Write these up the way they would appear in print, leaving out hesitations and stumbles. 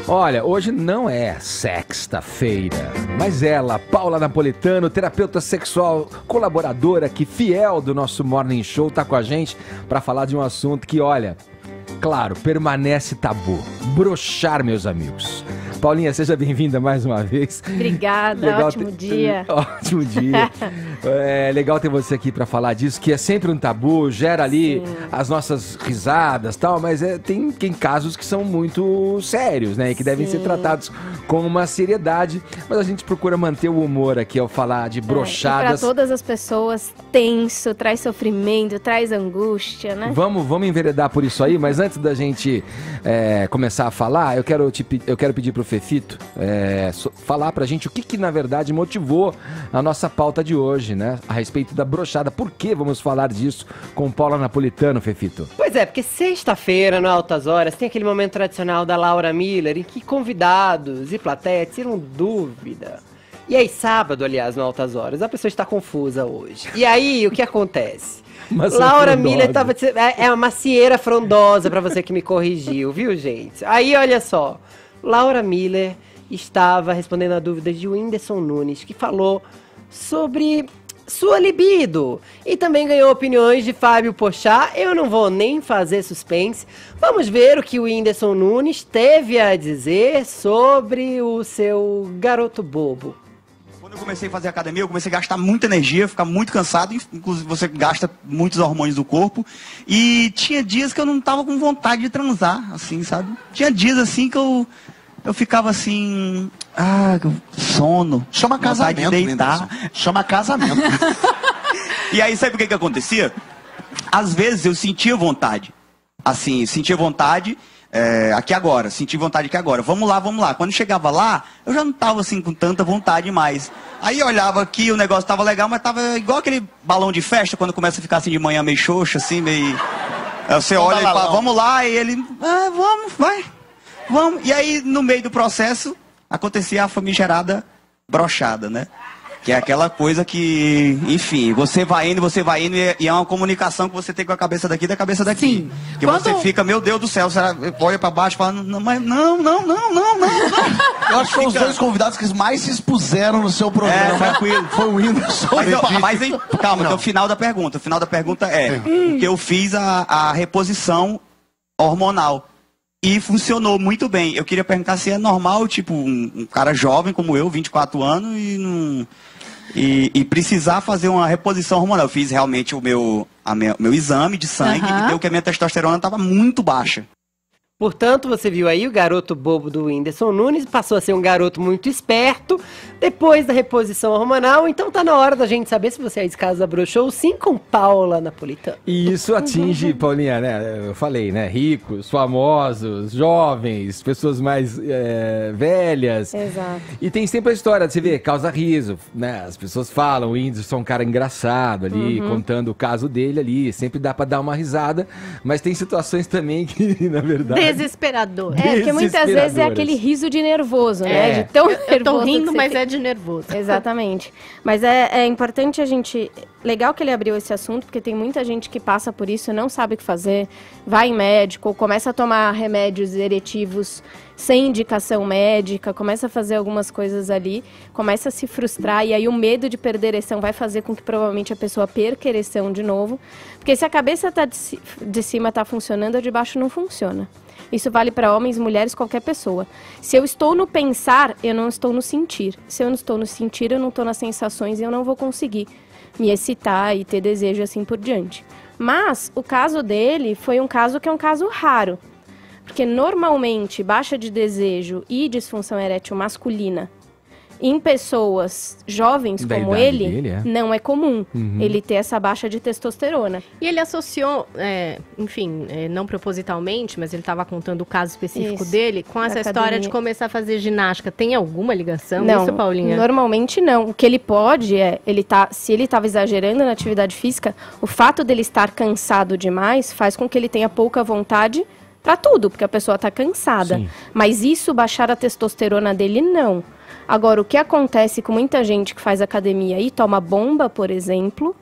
Olha, hoje não é sexta-feira, mas ela, Paula Napolitano, terapeuta sexual, colaboradora aqui, fiel do nosso Morning Show, tá com a gente para falar de um assunto que, olha, claro, permanece tabu. Broxar, meus amigos. Paulinha, seja bem-vinda mais uma vez. Obrigada, ótimo dia. Ótimo dia. É legal ter você aqui para falar disso, que é sempre um tabu, gera ali as nossas risadas e tal, mas tem casos que são muito sérios, né? E que devem ser tratados com uma seriedade, mas a gente procura manter o humor aqui ao falar de broxadas. Para todas as pessoas, tenso, traz sofrimento, traz angústia, né? Vamos enveredar por isso aí, mas antes da gente começar a falar, eu quero pedir pro Fefito falar pra gente o que na verdade motivou a nossa pauta de hoje, né? A respeito da broxada. Por que vamos falar disso com Paula Napolitano, Fefito? Pois é, porque sexta-feira, no Altas Horas, tem aquele momento tradicional da Laura Miller, em que convidados e plateia tiram dúvida. E aí, sábado, aliás, no Altas Horas, a pessoa está confusa hoje. E aí, o que acontece? Laura Miller estava... É uma macieira frondosa, pra você que me corrigiu, viu, gente? Aí, olha só. Laura Miller estava respondendo a dúvidas de Whindersson Nunes, que falou sobre sua libido. E também ganhou opiniões de Fábio Porchat. Eu não vou nem fazer suspense. Vamos ver o que o Whindersson Nunes teve a dizer sobre o seu garoto bobo. Quando eu comecei a fazer academia, eu comecei a gastar muita energia, ficar muito cansado, inclusive você gasta muitos hormônios do corpo, e tinha dias que eu não tava com vontade de transar, assim, sabe? Tinha dias assim que eu ficava assim, sono. Chama casamento, de deitar. Chama casamento. E aí, sabe o que acontecia? Às vezes eu sentia vontade, assim, aqui agora, senti vontade aqui agora, vamos lá. Quando chegava lá, eu já não tava assim com tanta vontade mais. Aí eu olhava aqui, o negócio tava legal, mas tava igual aquele balão de festa, quando começa a ficar assim de manhã meio xoxa, assim, meio... Aí você olha e fala, vamos lá, e ele, vamos. E aí, no meio do processo, acontecia a famigerada broxada, né? Que é aquela coisa que, enfim, você vai indo e é uma comunicação que você tem com a cabeça daqui e da cabeça daqui. Sim. Que você fica, meu Deus do céu, você olha pra baixo e fala, não. Eu acho que foram os dois convidados que mais se expuseram no seu programa. Tranquilo. Foi o Whindersson. Mas calma, então o final da pergunta. O final da pergunta é que eu fiz a reposição hormonal. E funcionou muito bem. Eu queria perguntar se é normal, tipo, um cara jovem como eu, 24 anos, e precisar fazer uma reposição hormonal. Eu fiz realmente o meu exame de sangue e deu que a minha testosterona estava muito baixa. Portanto, você viu aí o garoto bobo do Whindersson Nunes, passou a ser um garoto muito esperto depois da reposição hormonal. Então tá na hora da gente saber se você aí de casa broxou, sim, com Paula Napolitano. E isso atinge, Paulinha, né? Eu falei, né? Ricos, famosos, jovens, pessoas mais velhas. Exato. E tem sempre a história, você vê, causa riso, né? As pessoas falam, o Whindersson é um cara engraçado ali, contando o caso dele ali, sempre dá pra dar uma risada, mas tem situações também que, na verdade... Desesperador. Porque muitas vezes é aquele riso de nervoso, né? De tão nervoso. Eu tô rindo, mas é de nervoso. Exatamente. Mas é importante a gente... Legal que ele abriu esse assunto, porque tem muita gente que passa por isso, não sabe o que fazer, vai em médico, ou começa a tomar remédios eretivos sem indicação médica, começa a fazer algumas coisas ali, começa a se frustrar, e aí o medo de perder ereção vai fazer com que provavelmente a pessoa perca a ereção de novo. Porque se a cabeça de cima tá funcionando, a de baixo não funciona. Isso vale para homens, mulheres, qualquer pessoa. Se eu estou no pensar, eu não estou no sentir. Se eu não estou no sentir, eu não estou nas sensações e eu não vou conseguir me excitar e ter desejo assim por diante. Mas o caso dele foi um caso que é um caso raro. Porque normalmente baixa de desejo e disfunção erétil masculina em pessoas jovens Da como idade ele, dele, não é comum ele ter essa baixa de testosterona. E ele associou, não propositalmente, mas ele estava contando o caso específico dele, com essa história de começar a fazer ginástica. Tem alguma ligação Não, isso, Paulinha? Normalmente não. O que ele pode se ele estava exagerando na atividade física, o fato dele estar cansado demais faz com que ele tenha pouca vontade para tudo, porque a pessoa está cansada. Sim. Mas isso baixar a testosterona dele, não. Agora, o que acontece com muita gente que faz academia e toma bomba, por exemplo,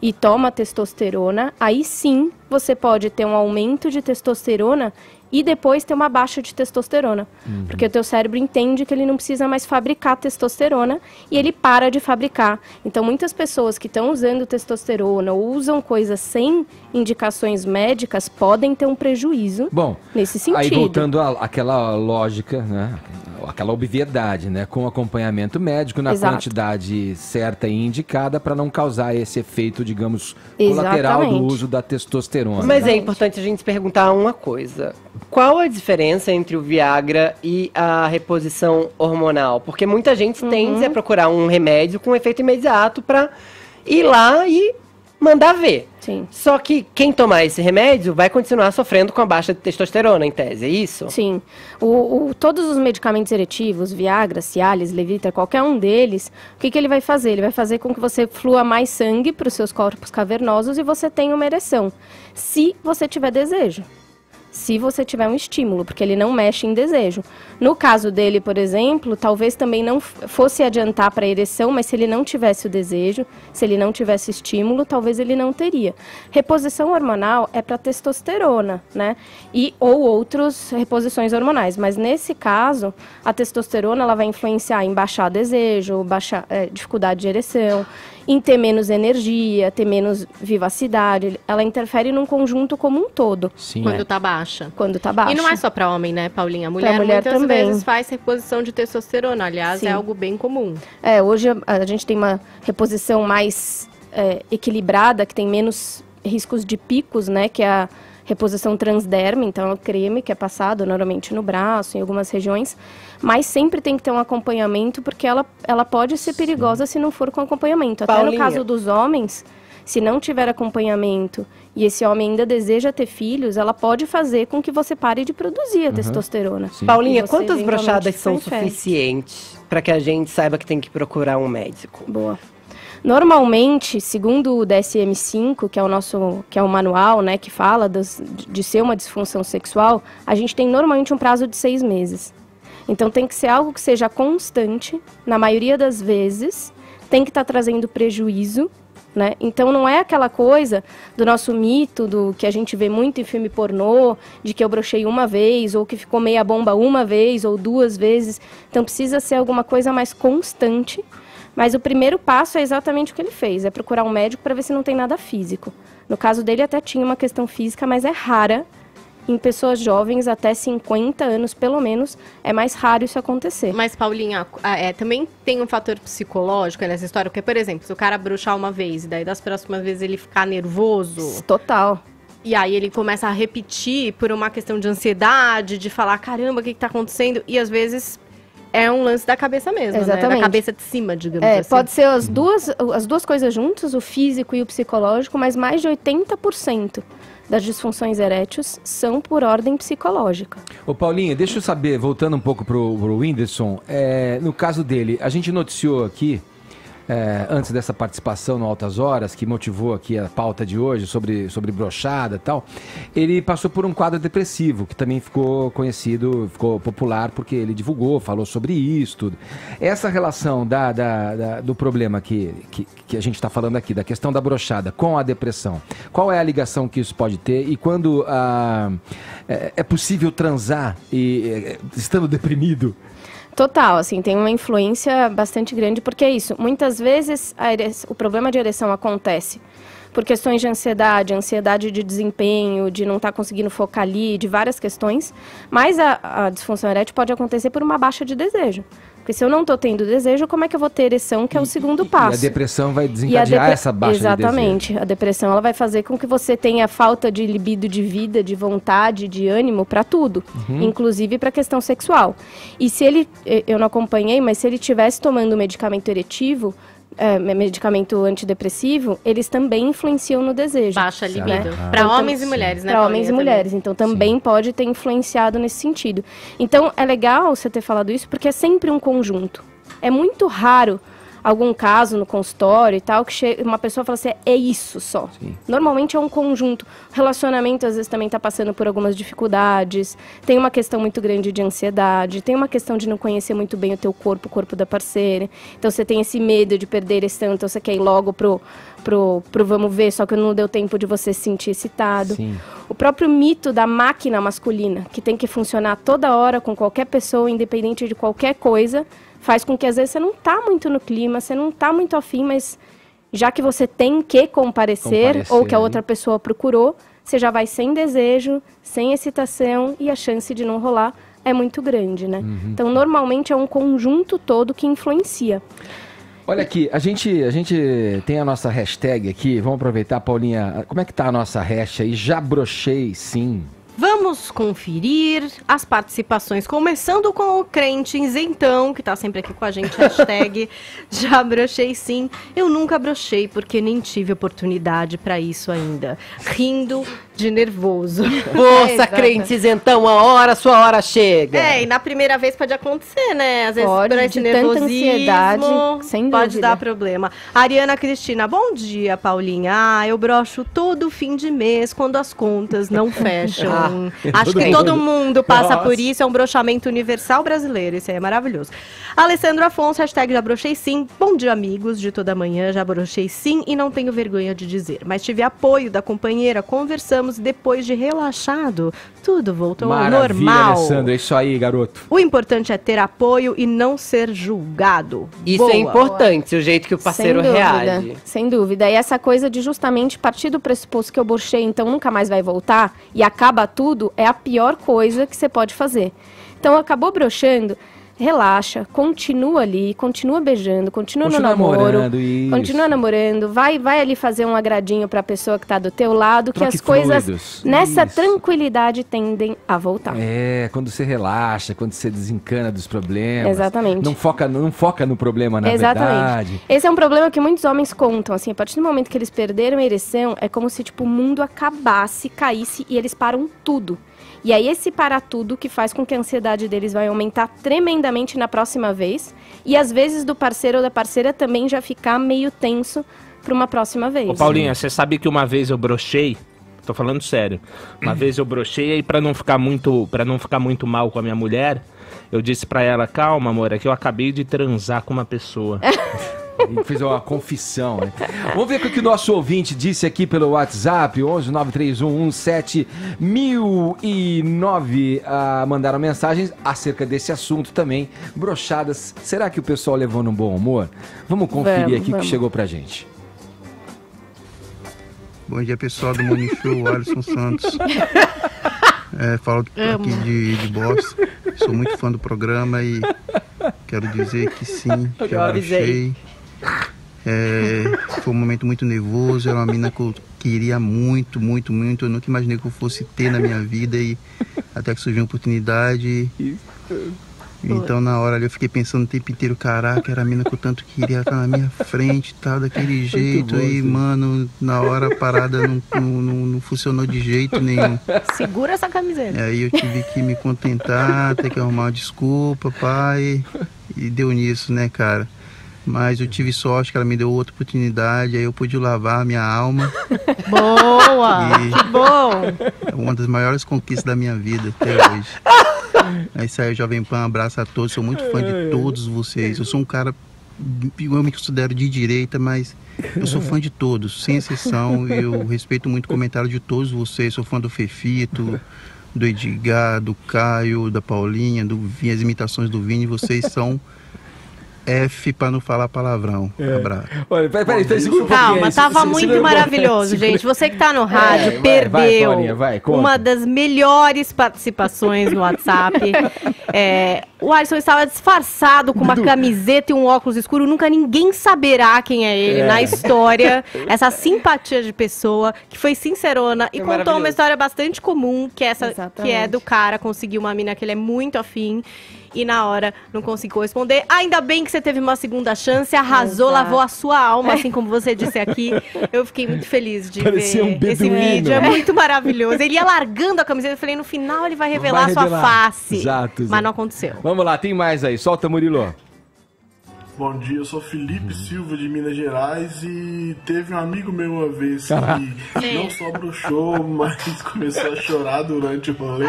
e toma testosterona, aí sim você pode ter um aumento de testosterona e depois ter uma baixa de testosterona. Porque o teu cérebro entende que ele não precisa mais fabricar testosterona e ele para de fabricar. Então, muitas pessoas que estão usando testosterona ou usam coisas sem indicações médicas podem ter um prejuízo nesse sentido. Aí voltando àquela lógica, né? Aquela obviedade, né? Com acompanhamento médico na quantidade certa e indicada para não causar esse efeito, digamos, colateral do uso da testosterona. Mas é importante a gente se perguntar uma coisa. Qual a diferença entre o Viagra e a reposição hormonal? Porque muita gente tende a procurar um remédio com efeito imediato para ir lá e mandar ver. Sim. Só que quem tomar esse remédio vai continuar sofrendo com a baixa de testosterona, em tese, é isso? Sim. Todos os medicamentos eretivos, Viagra, Cialis, Levitra, qualquer um deles, o que ele vai fazer? Ele vai fazer com que você flua mais sangue para os seus corpos cavernosos e você tenha uma ereção, se você tiver desejo. Se você tiver um estímulo, porque ele não mexe em desejo. No caso dele, por exemplo, talvez também não fosse adiantar para a ereção, mas se ele não tivesse o desejo, se ele não tivesse estímulo, talvez ele não teria. Reposição hormonal é para testosterona, né? Ou outras reposições hormonais, mas nesse caso, a testosterona ela vai influenciar em baixar desejo, baixar dificuldade de ereção, em ter menos energia, ter menos vivacidade. Ela interfere num conjunto como um todo. Sim. Quando tá baixa. Quando tá baixa. E não é só para homem, né, Paulinha? A mulher muitas também. vezes faz reposição de testosterona. Aliás, Sim. é algo bem comum. Hoje a gente tem uma reposição mais equilibrada, que tem menos riscos de picos, né, que é a reposição transderma, então é o creme que é passado normalmente no braço, em algumas regiões, mas sempre tem que ter um acompanhamento, porque ela pode ser perigosa se não for com acompanhamento. Até Paulinha. no caso dos homens, se não tiver acompanhamento e esse homem ainda deseja ter filhos, ela pode fazer com que você pare de produzir a testosterona. Sim. Paulinha, E você quantas eventualmente brochadas são infere. suficientes para que a gente saiba que tem que procurar um médico? Boa. Normalmente, segundo o DSM-5, que é o manual, né, que fala de ser uma disfunção sexual, a gente tem normalmente um prazo de 6 meses. Então tem que ser algo que seja constante, na maioria das vezes, tem que estar trazendo prejuízo, né? Então não é aquela coisa do nosso mito, do que a gente vê muito em filme pornô, de que eu brochei uma vez, ou que ficou meia bomba uma vez, ou 2 vezes. Então precisa ser alguma coisa mais constante. Mas o primeiro passo é exatamente o que ele fez, é procurar um médico para ver se não tem nada físico. No caso dele até tinha uma questão física, mas é rara. Em pessoas jovens, até 50 anos, pelo menos, é mais raro isso acontecer. Mas, Paulinha, também tem um fator psicológico nessa história, porque, por exemplo, se o cara bruxar uma vez e daí das próximas vezes ele ficar nervoso... Total. E aí ele começa a repetir por uma questão de ansiedade, de falar, caramba, o que tá acontecendo? E às vezes... é um lance da cabeça mesmo, Exatamente. né? Da cabeça de cima, digamos assim. Pode ser as duas coisas juntas, o físico e o psicológico, mas mais de 80% das disfunções eréteis são por ordem psicológica. Ô Paulinha, deixa eu saber, voltando um pouco pro Whindersson, no caso dele, a gente noticiou aqui, antes dessa participação no Altas Horas, que motivou aqui a pauta de hoje sobre brochada e tal, ele passou por um quadro depressivo, que também ficou conhecido, ficou popular, porque ele divulgou, falou sobre isso, tudo. Essa relação do problema que a gente está falando aqui, da questão da brochada com a depressão, qual é a ligação que isso pode ter e quando é possível transar estando deprimido? Total, assim, tem uma influência bastante grande, porque é isso, muitas vezes o problema de ereção acontece por questões de ansiedade de desempenho, de não estar conseguindo focar ali, de várias questões, mas a disfunção erétil pode acontecer por uma baixa de desejo. Porque se eu não estou tendo desejo, como é que eu vou ter ereção, que é o segundo passo? E a depressão vai desencadear essa baixa de desejo. Exatamente. A depressão ela vai fazer com que você tenha falta de libido, de vida, de vontade, de ânimo para tudo, inclusive para a questão sexual. E se ele, eu não acompanhei, mas se ele estivesse tomando medicamento eretivo, medicamento antidepressivo, eles também influenciam no desejo. Baixa libido. Né? Para homens e mulheres, né? Para homens e mulheres. Então também pode ter influenciado nesse sentido. Então é legal você ter falado isso, porque é sempre um conjunto. É muito raro algum caso no consultório e tal, que uma pessoa fala assim, é isso só. Sim. Normalmente é um conjunto. O relacionamento, às vezes, também está passando por algumas dificuldades, tem uma questão muito grande de ansiedade, tem uma questão de não conhecer muito bem o teu corpo, o corpo da parceira. Então, você tem esse medo de perder ereção, então você quer ir logo pro vamos ver, só que não deu tempo de você se sentir excitado. Sim. O próprio mito da máquina masculina, que tem que funcionar toda hora com qualquer pessoa, independente de qualquer coisa, faz com que às vezes você não tá muito no clima, você não tá muito afim, mas já que você tem que comparecer ou que a outra pessoa procurou, você já vai sem desejo, sem excitação e a chance de não rolar é muito grande, né? Então, normalmente é um conjunto todo que influencia. Olha aqui, a gente tem a nossa hashtag aqui, vamos aproveitar, Paulinha, como é que tá a nossa hashtag aí? Já brochei, sim. Vamos conferir as participações, começando com o Crentes, então, que tá sempre aqui com a gente, hashtag já brochei sim. Eu nunca brochei porque nem tive oportunidade pra isso ainda. Rindo de nervoso. Moça, Crentes, então, sua hora chega. E na primeira vez pode acontecer, né? Às vezes Pode, por esse de tanta nervosismo, ansiedade, sem pode dúvida. dar problema. Ariana Cristina, bom dia, Paulinha. Eu brocho todo fim de mês quando as contas não fecham. Acho que todo mundo passa por isso, é um brochamento universal brasileiro, isso aí é maravilhoso. Alessandro Afonso, hashtag já brochei sim. Bom dia, amigos de toda manhã, já brochei sim e não tenho vergonha de dizer. Mas tive apoio da companheira, conversamos e depois de relaxado, tudo voltou ao normal. Alessandro, é isso aí, garoto. O importante é ter apoio e não ser julgado. Isso é importante, o jeito que o parceiro reage. Sem dúvida. E essa coisa de justamente partir do pressuposto que eu brochei, então nunca mais vai voltar, e acaba tudo, é a pior coisa que você pode fazer. Então, acabou broxando, relaxa, continua ali, continua beijando, continua no namoro, continua namorando, vai ali fazer um agradinho pra pessoa que tá do teu lado, que as coisas nessa tranquilidade tendem a voltar. Quando você relaxa, quando você desencana dos problemas. Exatamente. Não foca no problema, na verdade. Esse é um problema que muitos homens contam, assim, a partir do momento que eles perderam a ereção, é como se, tipo, o mundo acabasse, caísse e eles param tudo. E aí esse parar tudo que faz com que a ansiedade deles vai aumentar tremendamente na próxima vez. E às vezes do parceiro ou da parceira também já ficar meio tenso para uma próxima vez. Ô Paulinha, você sabe que uma vez eu brochei, tô falando sério, uma vez eu brochei e para não ficar muito mal com a minha mulher, eu disse pra ela, calma amor, é que eu acabei de transar com uma pessoa. Ele fez uma confissão, né? Vamos ver o que o nosso ouvinte disse aqui pelo WhatsApp, 11 931 17 1009. Mandaram mensagens acerca desse assunto também. Brochadas, será que o pessoal levou no bom humor? Vamos conferir aqui o que chegou pra gente. Bom dia, pessoal do Morning Show, Alisson Santos. Falo aqui de Bosta. Sou muito fã do programa e quero dizer que sim, já brochei. Foi um momento muito nervoso, era uma mina que eu queria muito, muito, muito. Eu nunca imaginei que eu fosse ter na minha vida e até que surgiu uma oportunidade. Então na hora ali eu fiquei pensando o tempo inteiro, caraca, era a mina que eu tanto queria estar na minha frente, tal, daquele jeito. Aí, mano, na hora a parada não funcionou de jeito nenhum. Segura essa camiseta. Aí eu tive que me contentar, ter que arrumar uma desculpa, pai. E deu nisso, né, cara? Mas eu tive sorte que ela me deu outra oportunidade, aí eu pude lavar a minha alma. Boa! Que bom! É uma das maiores conquistas da minha vida até hoje. É isso aí, Jovem Pan, abraço a todos, sou muito fã de todos vocês. Eu sou um cara, eu me considero de direita, mas eu sou fã de todos, sem exceção. Eu respeito muito o comentário de todos vocês, sou fã do Fefito, do Edgar, do Caio, da Paulinha, do Vini, as imitações do Vini, vocês são... F pra não falar palavrão. Abraço. Olha, peraí, segura um pouquinho. Calma, tava muito maravilhoso, gente. Você que tá no rádio perdeu uma das melhores participações no WhatsApp. O Alisson estava disfarçado com uma camiseta e um óculos escuro. Nunca ninguém saberá quem é ele na história. Essa simpatia de pessoa que foi sincerona e contou uma história bastante comum, que é do cara conseguir uma mina que ele é muito afim. E na hora não conseguiu responder. Ainda bem que você teve uma segunda chance, arrasou, lavou a sua alma, assim como você disse aqui. Eu fiquei muito feliz de ver esse vídeo. É muito maravilhoso. Ele ia largando a camiseta, eu falei, no final ele vai revelar a sua face. Exato. Mas não aconteceu. Vamos lá, tem mais aí. Solta, Murilo. Bom dia, eu sou Felipe Silva de Minas Gerais e teve um amigo meu uma vez que não só broxou, mas começou a chorar durante o rolê,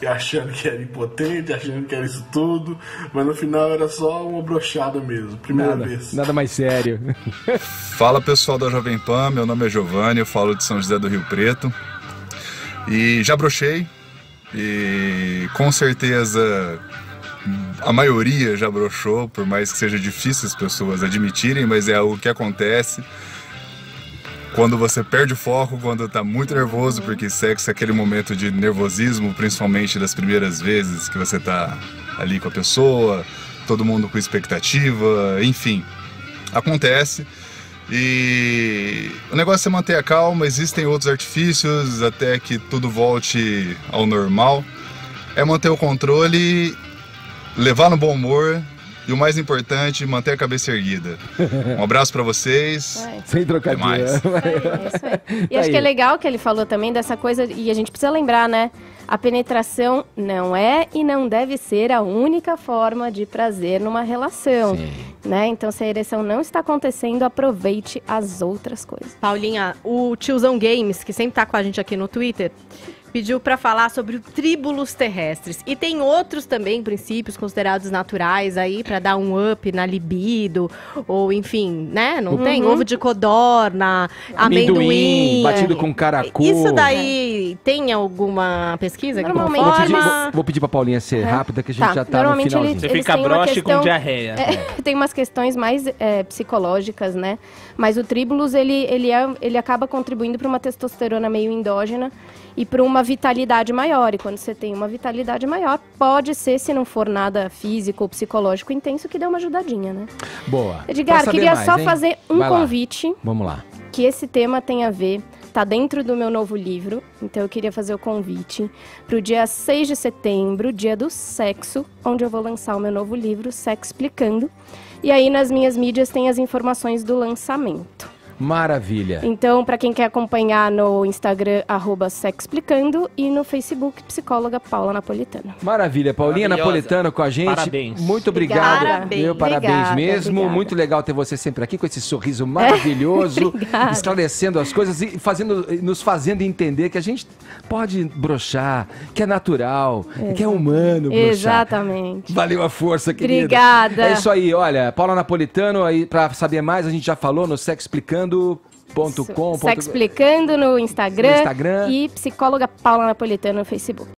achando que era impotente, achando que era isso tudo, mas no final era só uma broxada mesmo, primeira vez. Nada mais sério. Fala pessoal da Jovem Pan, meu nome é Giovanni, eu falo de São José do Rio Preto e já broxei e com certeza a maioria já broxou, por mais que seja difícil as pessoas admitirem, mas é algo que acontece quando você perde o foco, quando tá muito nervoso, porque sexo é aquele momento de nervosismo, principalmente das primeiras vezes que você tá ali com a pessoa, todo mundo com expectativa, enfim, acontece. E o negócio é manter a calma, existem outros artifícios até que tudo volte ao normal, é manter o controle, levar no bom humor e o mais importante, manter a cabeça erguida. Um abraço pra vocês. Sem trocadilho. É isso aí. E acho que é legal que ele falou também dessa coisa, e a gente precisa lembrar, né? A penetração não é e não deve ser a única forma de prazer numa relação, né? Então, se a ereção não está acontecendo, aproveite as outras coisas. Paulinha, o Tiozão Games, que sempre tá com a gente aqui no Twitter, pediu para falar sobre o tríbulos terrestres. E tem outros também princípios considerados naturais aí para dar um up na libido, ou enfim, né? Não tem? Ovo de codorna, amendoim. Batido com caracol. Isso daí tem alguma pesquisa que Normalmente Vou pedir pra Paulinha ser rápida, que a gente já tá no finalzinho. Você fica broxe com diarreia. Tem umas questões mais psicológicas, né? Mas o tríbulos, ele acaba contribuindo para uma testosterona meio endógena e para uma vitalidade maior. E quando você tem uma vitalidade maior, pode ser, se não for nada físico ou psicológico intenso, que dê uma ajudadinha, né? Boa. Edgar, queria só fazer um convite. Vamos lá. Que esse tema tem a ver, tá dentro do meu novo livro, então eu queria fazer o convite para o dia 6 de setembro, dia do sexo, onde eu vou lançar o meu novo livro, Sexo Explicando. E aí nas minhas mídias tem as informações do lançamento. Maravilha. Então, para quem quer acompanhar no Instagram, @sexplicando e no Facebook, psicóloga Paula Napolitano. Maravilha. Paulinha Napolitano com a gente. Parabéns. Muito obrigado. Parabéns. Parabéns mesmo. Obrigada. Muito legal ter você sempre aqui com esse sorriso maravilhoso, Obrigada. esclarecendo as coisas e nos fazendo entender que a gente pode broxar, que é natural, que é humano broxar. Exatamente. Valeu a força, querida. Obrigada. É isso aí, olha, Paula Napolitano, aí para saber mais, a gente já falou no Sexplicando.com. Sexplicando no Instagram e psicóloga Paula Napolitano no Facebook.